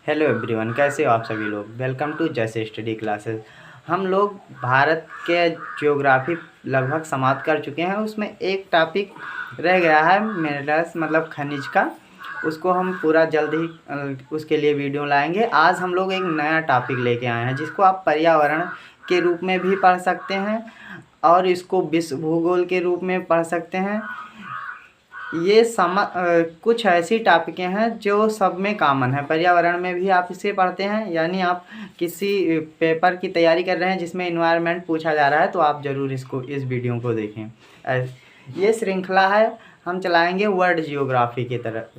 Hello everyone, कैसे हो आप सभी लोग। वेलकम टू जैसे स्टडी क्लासेस। हम लोग भारत के ज्योग्राफी लगभग समाप्त कर चुके हैं। उसमें एक टॉपिक रह गया है मिनरल्स मतलब खनिज का। उसको हम पूरा जल्द ही उसके लिए वीडियो लाएंगे। आज हम लोग एक नया टॉपिक लेके आए हैं जिसको आप पर्यावरण के रूप में भी पढ़ सकते हैं और इसको विश्व भूगोल के रूप में पढ़ सकते हैं। ये कुछ ऐसी टॉपिकें हैं जो सब में कॉमन है। पर्यावरण में भी आप इसे पढ़ते हैं, यानी आप किसी पेपर की तैयारी कर रहे हैं जिसमें इन्वायरमेंट पूछा जा रहा है तो आप ज़रूर इस वीडियो को देखें। ये श्रृंखला है, हम चलाएंगे वर्ल्ड जियोग्राफी की तरफ।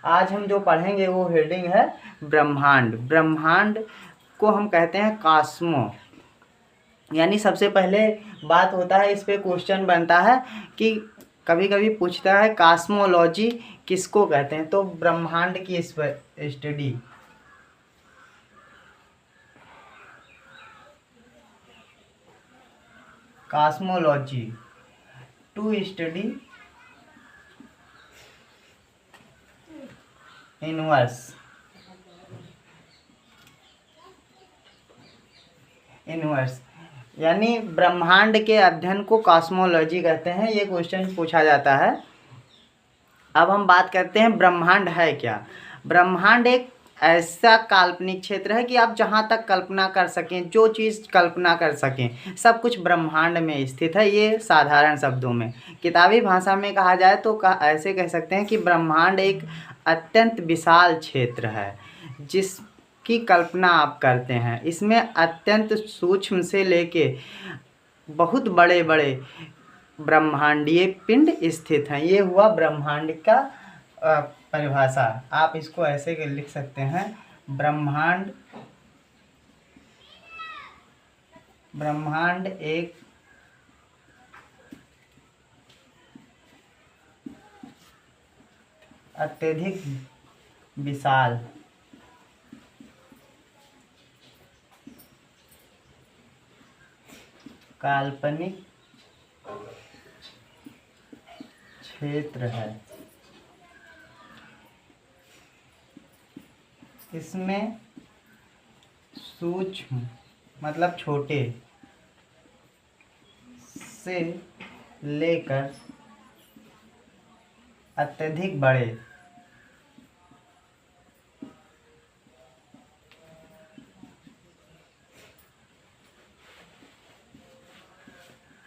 आज हम जो पढ़ेंगे वो हेडिंग है ब्रह्मांड। ब्रह्मांड को हम कहते हैं कॉस्मो। यानी सबसे पहले बात होता है, इस पे क्वेश्चन बनता है कि कभी कभी पूछता है कॉस्मोलॉजी किसको कहते हैं, तो ब्रह्मांड की इस study. Cosmology to study universe यानी ब्रह्मांड के अध्ययन को कॉस्मोलॉजी कहते हैं। ये क्वेश्चन पूछा जाता है। अब हम बात करते हैं ब्रह्मांड है क्या। ब्रह्मांड एक ऐसा काल्पनिक क्षेत्र है कि आप जहाँ तक कल्पना कर सकें, जो चीज़ कल्पना कर सकें, सब कुछ ब्रह्मांड में स्थित है। ये साधारण शब्दों में, किताबी भाषा में कहा जाए तो ऐसे कह सकते हैं कि ब्रह्मांड एक अत्यंत विशाल क्षेत्र है जिसकी कल्पना आप करते हैं। इसमें अत्यंत सूक्ष्म से लेके बहुत बड़े बड़े ब्रह्मांडीय पिंड स्थित हैं। ये हुआ ब्रह्मांड का परिभाषा। आप इसको ऐसे के लिख सकते हैं, ब्रह्मांड एक अत्यधिक विशाल काल्पनिक क्षेत्र है। इसमें सूक्ष्म मतलब छोटे से लेकर अत्यधिक बड़े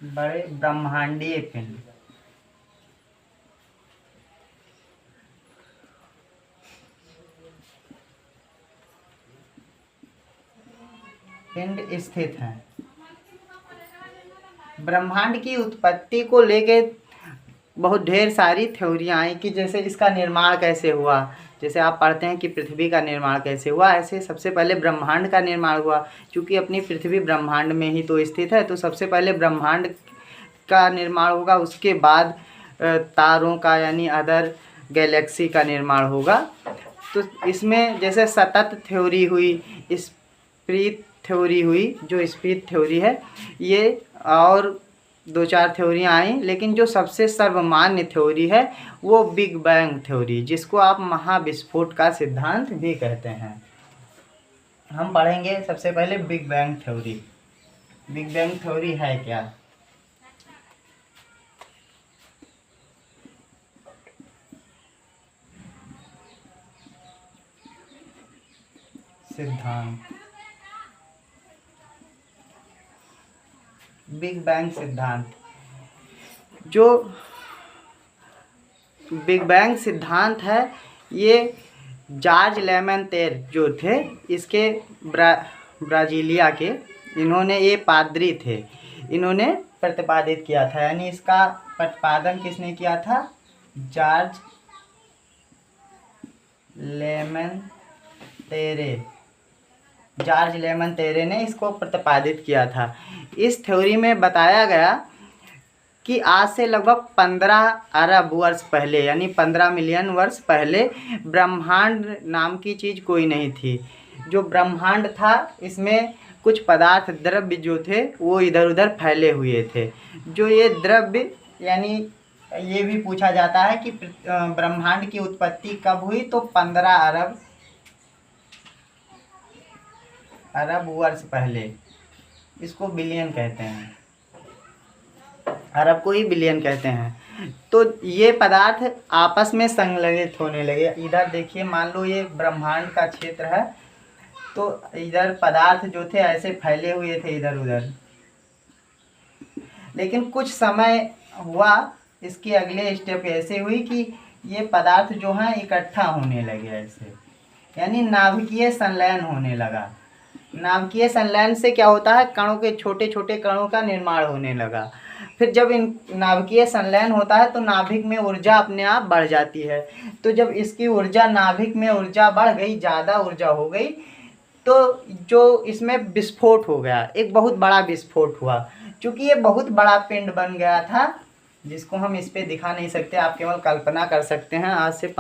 ब्रह्मांडीय पिंड स्थित हैं। ब्रह्मांड की उत्पत्ति को लेके बहुत ढेर सारी थ्योरियाँ आई कि जैसे इसका निर्माण कैसे हुआ। जैसे आप पढ़ते हैं कि पृथ्वी का निर्माण कैसे हुआ, ऐसे सबसे पहले ब्रह्मांड का निर्माण हुआ। क्योंकि अपनी पृथ्वी ब्रह्मांड में ही तो स्थित है, तो सबसे पहले ब्रह्मांड का निर्माण होगा। उसके बाद तारों का यानी अदर गैलेक्सी का निर्माण होगा। तो इसमें जैसे सतत थ्योरी हुई, स्प्रिट थ्योरी हुई, जो स्प्रिट थ्योरी है ये, और दो चार थ्योरियाँ आई, लेकिन जो सबसे सर्वमान्य थ्योरी है वो बिग बैंग थ्योरी, जिसको आप महाविस्फोट का सिद्धांत भी कहते हैं। हम पढ़ेंगे सबसे पहले big bang theory. Big bang theory है क्या। सिद्धांत, बिग बैंग सिद्धांत। जो बिग बैंग सिद्धांत है ये जॉर्ज लेमेंतेर जो थे, इसके ब्राजीलिया के, इन्होंने, ये पादरी थे, इन्होंने प्रतिपादित किया था। यानी इसका प्रतिपादन किसने किया था, जॉर्ज लेमेंतेरे ने इसको प्रतिपादित किया था। इस थ्योरी में बताया गया कि आज से लगभग 15 अरब वर्ष पहले, यानी 15 मिलियन वर्ष पहले, ब्रह्मांड नाम की चीज़ कोई नहीं थी। जो ब्रह्मांड था इसमें कुछ पदार्थ, द्रव्य जो थे वो इधर उधर फैले हुए थे। जो ये द्रव्य, यानी ये भी पूछा जाता है कि ब्रह्मांड की उत्पत्ति कब हुई, तो 15 अरब अरब वर्ष पहले, इसको बिलियन कहते हैं, अरब को ही बिलियन कहते हैं। तो ये पदार्थ आपस में संलगित होने लगे। इधर देखिए, मान लो ये ब्रह्मांड का क्षेत्र है, तो इधर पदार्थ जो थे ऐसे फैले हुए थे इधर उधर, लेकिन कुछ समय हुआ, इसकी अगले स्टेप ऐसे हुई कि ये पदार्थ जो हैं इकट्ठा होने लगे ऐसे, यानी नाभिकीय संलयन होने लगा। नाभिकीय संलयन से क्या होता है, कणों के छोटे छोटे कणों का निर्माण होने लगा। फिर जब इन नाभिकीय संलयन होता है तो नाभिक में ऊर्जा अपने आप बढ़ जाती है। तो जब इसकी ऊर्जा, नाभिक में ऊर्जा बढ़ गई, ज़्यादा ऊर्जा हो गई, तो जो इसमें विस्फोट हो गया, एक बहुत बड़ा विस्फोट हुआ। क्योंकि ये बहुत बड़ा पिंड बन गया था, जिसको हम इस पे दिखा नहीं सकते, आप केवल कल्पना कर सकते हैं। आज से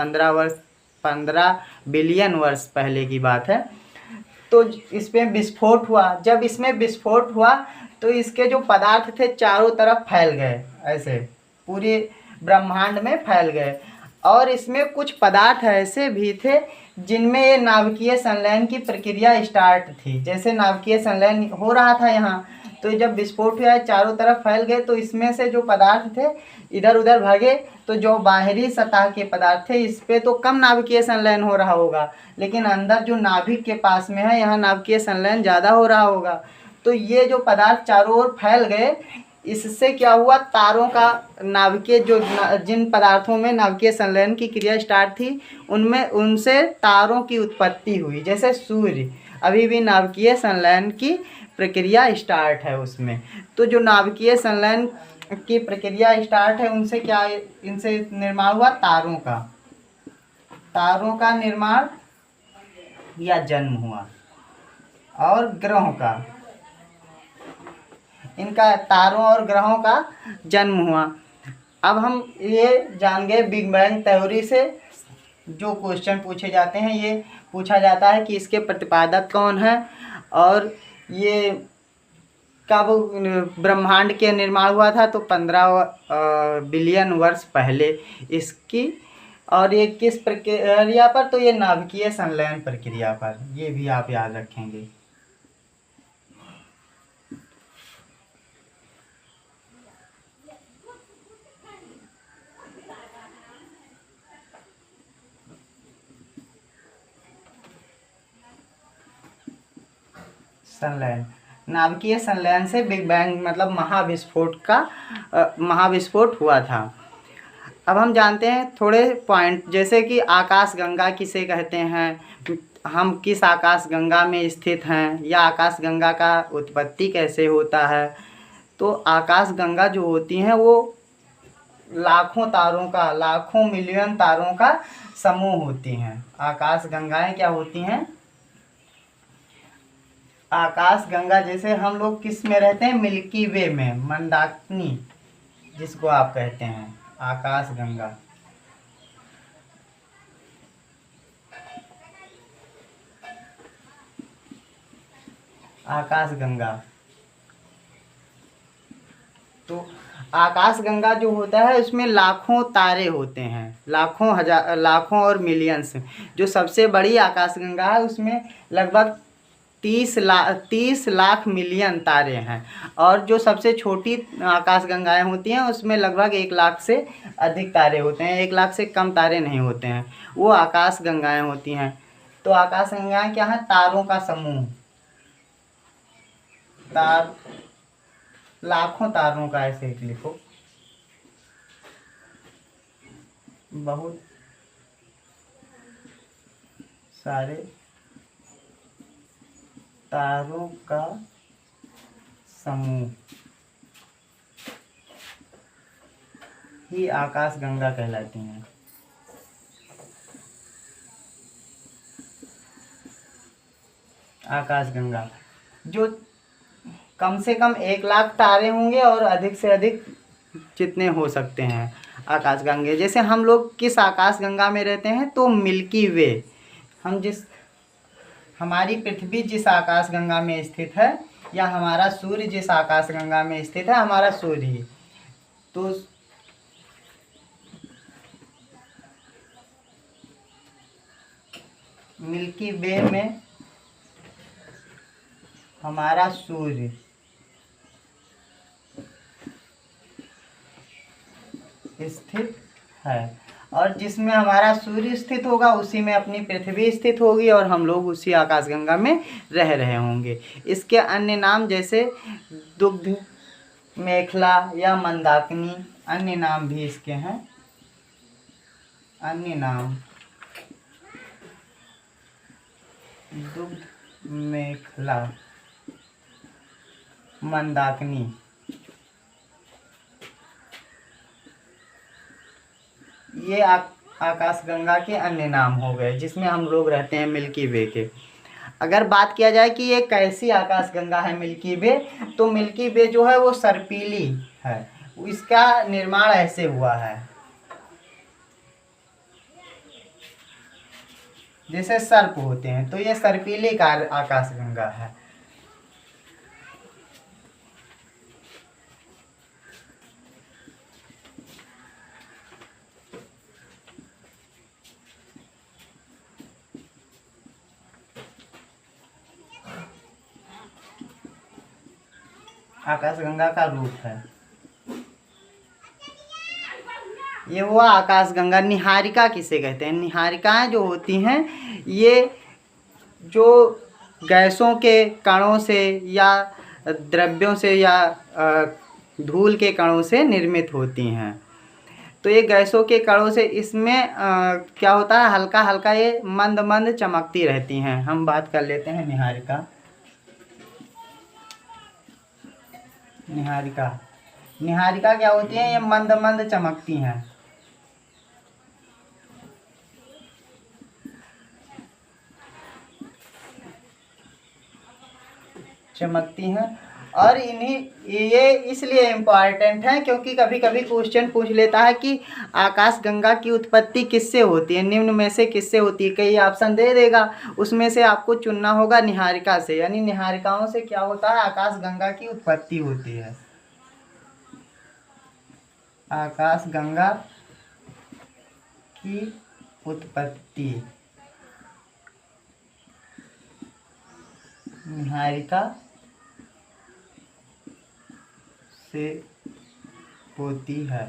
15 बिलियन वर्ष पहले की बात है। तो इसमें विस्फोट हुआ। जब इसमें विस्फोट हुआ तो इसके जो पदार्थ थे चारों तरफ फैल गए, ऐसे पूरे ब्रह्मांड में फैल गए। और इसमें कुछ पदार्थ ऐसे भी थे जिनमें ये नाभिकीय संलयन की प्रक्रिया स्टार्ट थी। जैसे नाभिकीय संलयन हो रहा था यहाँ, तो जब विस्फोट हुआ, चारों तरफ फैल गए, तो इसमें से जो पदार्थ थे इधर उधर भागे। तो जो बाहरी सतह के पदार्थ थे इस पे तो कम नाभिकीय संलयन हो रहा होगा, लेकिन अंदर जो नाभिक के पास में है यहाँ नाभिकीय संलयन ज़्यादा हो रहा होगा। तो ये जो पदार्थ चारों ओर फैल गए, इससे क्या हुआ, तारों का नाभिकीय जिन पदार्थों में नाभिकीय संलयन की क्रिया स्टार्ट थी उनमें उनसे तारों की उत्पत्ति हुई। जैसे सूर्य अभी भी नाभिकीय संलयन की प्रक्रिया स्टार्ट है उसमें। तो जो नाभिकीय संलयन की प्रक्रिया स्टार्ट है उनसे क्या, इनसे निर्माण हुआ तारों का, तारों का निर्माण या जन्म हुआ, और ग्रहों का, इनका तारों और ग्रहों का जन्म हुआ। अब हम ये जान गए बिग बैंग थ्योरी से जो क्वेश्चन पूछे जाते हैं, ये पूछा जाता है कि इसके प्रतिपादक कौन है, और ये कब ब्रह्मांड के निर्माण हुआ था, तो 15 बिलियन वर्ष पहले इसकी। और ये किस प्रक्रिया पर, तो ये नाभिकीय संलयन प्रक्रिया पर, ये भी आप याद रखेंगे। संलयन, नाभिकीय संलयन से बिग बैंग मतलब महाविस्फोट हुआ था। अब हम जानते हैं थोड़े पॉइंट, जैसे कि आकाश गंगा किसे कहते हैं, हम किस आकाश गंगा में स्थित हैं, या आकाश गंगा का उत्पत्ति कैसे होता है। तो आकाश गंगा जो होती हैं वो लाखों तारों का, लाखों मिलियन तारों का समूह होती हैं। आकाश गंगाएं क्या होती हैं, आकाश गंगा, जैसे हम लोग किस में रहते हैं, मिल्की वे में, मंदाकिनी जिसको आप कहते हैं, आकाश गंगा। आकाश गंगा, तो आकाश गंगा जो होता है उसमें लाखों तारे होते हैं, लाखों हजार, लाखों और मिलियंस। जो सबसे बड़ी आकाश गंगा है उसमें लगभग 30 लाख मिलियन तारे हैं। और जो सबसे छोटी आकाश गंगाएं होती हैं उसमें लगभग 1 लाख से अधिक तारे होते हैं, 1 लाख से कम तारे नहीं होते हैं, वो आकाश गंगाएं होती हैं। तो आकाश गंगाएं क्या है, तारों का समूह, तार, लाखों तारों का, ऐसे लिखो, बहुत सारे तारों का समूह ही आकाश गंगा कहलाती हैं। आकाश गंगा जो कम से कम 1 लाख तारे होंगे और अधिक से अधिक जितने हो सकते हैं आकाश गंगे। जैसे हम लोग किस आकाश गंगा में रहते हैं, तो मिल्की वे, हम जिस, हमारी पृथ्वी जिस आकाश गंगा में स्थित है, या हमारा सूर्य जिस आकाश गंगा में स्थित है, हमारा सूर्य ही, तो मिल्की वे में हमारा सूर्य स्थित है, और जिसमें हमारा सूर्य स्थित होगा उसी में अपनी पृथ्वी स्थित होगी, और हम लोग उसी आकाशगंगा में रह रहे होंगे। इसके अन्य नाम जैसे दुग्ध मेखला या मंदाकिनी, अन्य नाम भी इसके हैं। अन्य नाम दुग्ध मेखला, मंदाकिनी, ये आकाशगंगा के अन्य नाम हो गए जिसमें हम लोग रहते हैं मिल्की वे के। अगर बात किया जाए कि ये कैसी आकाशगंगा है मिल्की वे, तो मिल्की वे जो है वो सर्पीली है। इसका निर्माण ऐसे हुआ है जैसे सर्प होते हैं, तो ये सर्पीली आकाशगंगा है। आकाशगंगा का रूप है ये हुआ आकाशगंगा। निहारिका किसे कहते हैं? निहारिकाएं जो होती हैं ये जो गैसों के कणों से या द्रव्यों से या धूल के कणों से निर्मित होती हैं। तो ये गैसों के कणों से इसमें क्या होता है, हल्का हल्का ये मंद मंद चमकती रहती हैं। हम बात कर लेते हैं निहारिका। निहारिका निहारिका क्या होती है? ये मंद मंद चमकती हैं। चमकती हैं, और इन्हीं ये इसलिए इम्पॉर्टेंट है क्योंकि कभी कभी क्वेश्चन पूछ लेता है कि आकाशगंगा की उत्पत्ति किससे होती है, निम्न में से किससे होती है। कई ऑप्शन दे देगा, उसमें से आपको चुनना होगा निहारिका से, यानी निहारिकाओं से क्या होता है, आकाशगंगा की उत्पत्ति होती है। आकाशगंगा की उत्पत्ति निहारिका से होती है।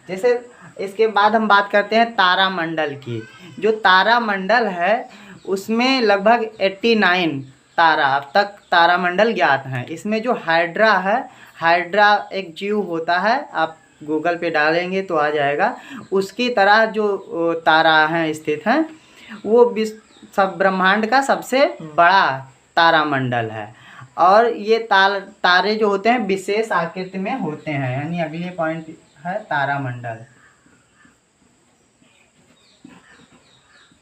जैसे इसके बाद हम बात करते हैं तारामंडल की। जो तारामंडल है उसमें लगभग 89 तारा अब तक तारामंडल ज्ञात हैं। इसमें जो हाइड्रा है, हाइड्रा एक जीव होता है, आप गूगल पे डालेंगे तो आ जाएगा। उसकी तरह जो तारा हैं स्थित हैं, वो सब ब्रह्मांड का सबसे बड़ा तारामंडल है। और ये तारे जो होते हैं विशेष आकृति में होते हैं, यानी अगले पॉइंट है तारामंडल।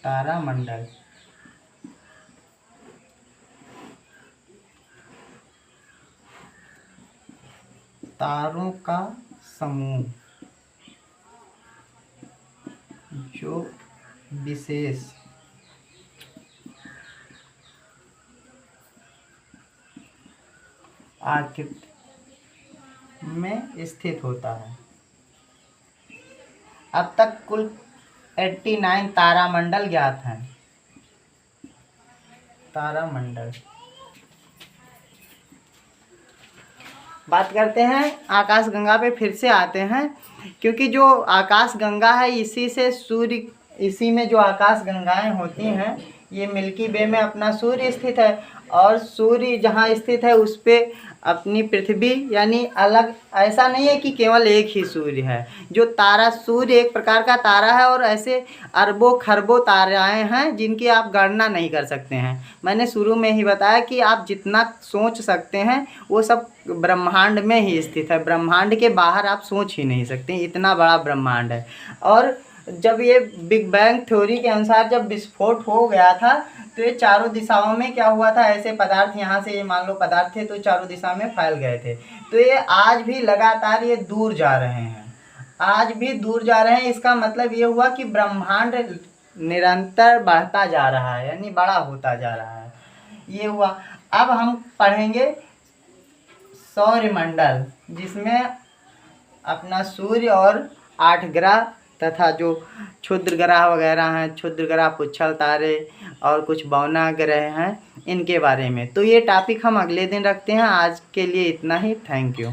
तारामंडल तारों का समूह जो विशेष आकृति में स्थित होता है। अब तक कुल 89 तारामंडल ज्ञात हैं। तारामंडल बात करते हैं आकाशगंगा पे, फिर से आते हैं क्योंकि जो आकाशगंगा है इसी से सूर्य, इसी में जो आकाशगंगाएं होती हैं ये मिल्की वे में अपना सूर्य स्थित है, और सूर्य जहाँ स्थित है उस पर अपनी पृथ्वी, यानी अलग ऐसा नहीं है कि केवल एक ही सूर्य है। जो तारा, सूर्य एक प्रकार का तारा है और ऐसे अरबों खरबों ताराएं हैं जिनकी आप गणना नहीं कर सकते हैं। मैंने शुरू में ही बताया कि आप जितना सोच सकते हैं वो सब ब्रह्मांड में ही स्थित है। ब्रह्मांड के बाहर आप सोच ही नहीं सकते, इतना बड़ा ब्रह्मांड है। और जब ये बिग बैंग थ्योरी के अनुसार जब विस्फोट हो गया था तो ये चारों दिशाओं में क्या हुआ था, ऐसे पदार्थ यहाँ से, ये मान लो पदार्थ थे तो चारों दिशा में फैल गए थे। तो ये आज भी लगातार ये दूर जा रहे हैं, आज भी दूर जा रहे हैं। इसका मतलब ये हुआ कि ब्रह्मांड निरंतर बढ़ता जा रहा है, यानी बड़ा होता जा रहा है, ये हुआ। अब हम पढ़ेंगे सौरमंडल, जिसमें अपना सूर्य और 8 ग्रह तथा जो क्षुद्र ग्रह वगैरह हैं, क्षुद्र ग्रह, पुच्छल तारे और कुछ बौना ग्रह हैं, इनके बारे में। तो ये टॉपिक हम अगले दिन रखते हैं। आज के लिए इतना ही। Thank you.